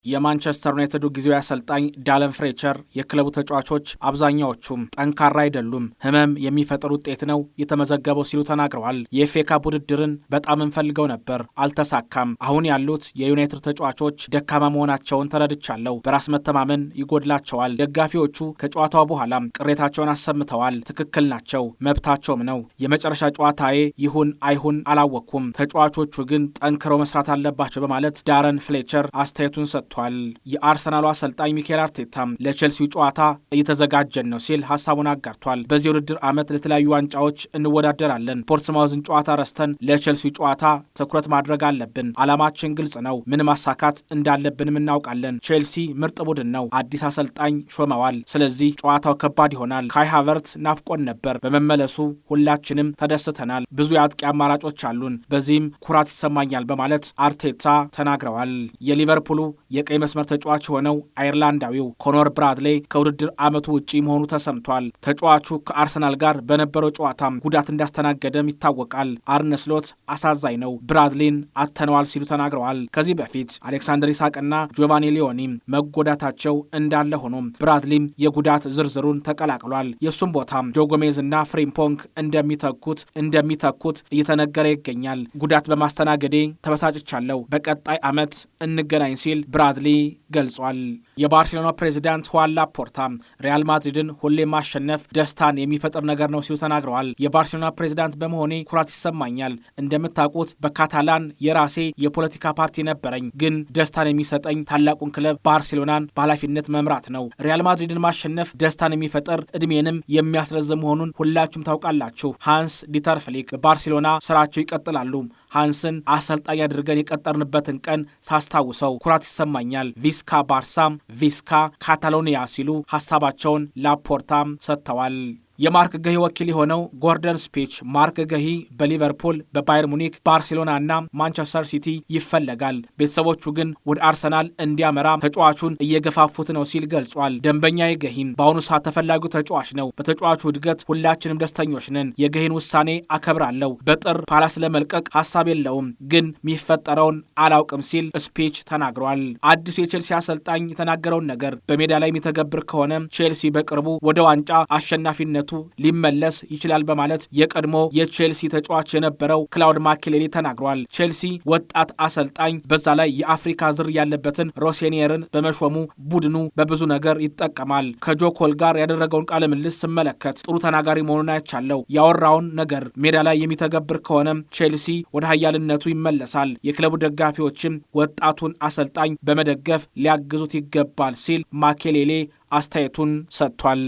የማንቸስተር ዩናይትድ ጊዜያዊ አሰልጣኝ ዳለን ፍሌቸር የክለቡ ተጫዋቾች አብዛኛዎቹም ጠንካራ አይደሉም፣ ህመም የሚፈጥር ውጤት ነው የተመዘገበው ሲሉ ተናግረዋል። የኤፍኤ ካፕ ውድድርን በጣም እንፈልገው ነበር፣ አልተሳካም። አሁን ያሉት የዩናይትድ ተጫዋቾች ደካማ መሆናቸውን ተረድቻለሁ። በራስ መተማመን ይጎድላቸዋል። ደጋፊዎቹ ከጨዋታው በኋላም ቅሬታቸውን አሰምተዋል። ትክክል ናቸው፣ መብታቸውም ነው። የመጨረሻ ጨዋታዬ ይሁን አይሁን አላወቅኩም። ተጫዋቾቹ ግን ጠንክረው መስራት አለባቸው በማለት ዳረን ፍሌቸር አስተያየቱን ሰጥቷል። የአርሰናሉ አሰልጣኝ ሚኬል አርቴታም ለቼልሲው ጨዋታ እየተዘጋጀን ነው ሲል ሐሳቡን አጋርቷል። በዚህ ውድድር ዓመት ለተለያዩ ዋንጫዎች እንወዳደራለን። ፖርትስማውዝን ጨዋታ ረስተን ለቼልሲው ጨዋታ ትኩረት ማድረግ አለብን። ዓላማችን ግልጽ ነው። ምን ማሳካት እንዳለብንም እናውቃለን። ቼልሲ ምርጥ ቡድን ነው። አዲስ አሰልጣኝ ሾመዋል። ስለዚህ ጨዋታው ከባድ ይሆናል። ካይ ሃቨርትዝ ናፍቆን ነበር። በመመለሱ ሁላችንም ተደስተናል። ብዙ የአጥቂ አማራጮች አሉን። በዚህም ኩራት ይሰማኛል በማለት አርቴታ ተናግረዋል። የሊቨርፑሉ የቀይ መስመር ተጫዋች የሆነው አይርላንዳዊው ኮኖር ብራድሌ ከውድድር ዓመቱ ውጪ መሆኑ ተሰምቷል። ተጫዋቹ ከአርሰናል ጋር በነበረው ጨዋታም ጉዳት እንዳስተናገደም ይታወቃል። አርነ ስሎት አሳዛኝ ነው፣ ብራድሌን አተነዋል ሲሉ ተናግረዋል። ከዚህ በፊት አሌክሳንደር ኢሳቅና ጆቫኒ ሊዮኒም መጎዳታቸው እንዳለ ሆኖም ብራድሊም የጉዳት ዝርዝሩን ተቀላቅሏል። የእሱም ቦታም ጆጎሜዝ እና ፍሪምፖንግ እንደሚተኩት እየተነገረ ይገኛል። ጉዳት በማስተናገዴ ተበሳጭቻለሁ፣ በቀጣይ ዓመት እንገናኝ ሲል ብራድሊ ገልጿል። የባርሴሎና ፕሬዚዳንት ሁዋን ላፖርታ ሪያል ማድሪድን ሁሌ ማሸነፍ ደስታን የሚፈጥር ነገር ነው ሲሉ ተናግረዋል። የባርሴሎና ፕሬዚዳንት በመሆኔ ኩራት ይሰማኛል። እንደምታውቁት በካታላን የራሴ የፖለቲካ ፓርቲ ነበረኝ፣ ግን ደስታን የሚሰጠኝ ታላቁን ክለብ ባርሴሎናን በኃላፊነት መምራት ነው። ሪያል ማድሪድን ማሸነፍ ደስታን የሚፈጥር እድሜንም የሚያስረዝም መሆኑን ሁላችሁም ታውቃላችሁ። ሃንስ ዲተር ፍሊክ በባርሴሎና ስራቸው ይቀጥላሉ። ሃንስን አሰልጣኝ አድርገን የቀጠርንበትን ቀን ሳስታውሰው ኩራት ይሰማኛል። ቪስካ ባርሳም ቪስካ ካታሎኒያ ሲሉ ሐሳባቸውን ላፖርታም ሰጥተዋል። የማርክ ገሂ ወኪል የሆነው ጎርደን ስፒች ማርክ ገሂ በሊቨርፑል፣ በባየር ሙኒክ፣ ባርሴሎና እና ማንቸስተር ሲቲ ይፈለጋል። ቤተሰቦቹ ግን ወደ አርሰናል እንዲያመራ ተጫዋቹን እየገፋፉት ነው ሲል ገልጿል። ደንበኛዬ ገሂን በአሁኑ ሰዓት ተፈላጊው ተጫዋች ነው። በተጫዋቹ እድገት ሁላችንም ደስተኞች ነን። የገሂን ውሳኔ አከብራለሁ። በጥር ፓላስ ለመልቀቅ ሐሳብ የለውም፣ ግን የሚፈጠረውን አላውቅም ሲል ስፒች ተናግሯል። አዲሱ የቼልሲ አሰልጣኝ የተናገረውን ነገር በሜዳ ላይ የሚተገብር ከሆነ ቼልሲ በቅርቡ ወደ ዋንጫ አሸናፊነቱ ሊመለስ ይችላል በማለት የቀድሞ የቼልሲ ተጫዋች የነበረው ክላውድ ማኬሌሊ ተናግሯል። ቼልሲ ወጣት አሰልጣኝ በዛ ላይ የአፍሪካ ዝር ያለበትን ሮሴኒየርን በመሾሙ ቡድኑ በብዙ ነገር ይጠቀማል። ከጆ ኮል ጋር ያደረገውን ቃለ ምልልስ ስመለከት ጥሩ ተናጋሪ መሆኑን አይቻለው። ያወራውን ነገር ሜዳ ላይ የሚተገብር ከሆነም ቼልሲ ወደ ኃያልነቱ ይመለሳል። የክለቡ ደጋፊዎችም ወጣቱን አሰልጣኝ በመደገፍ ሊያግዙት ይገባል ሲል ማኬሌሌ አስተያየቱን ሰጥቷል።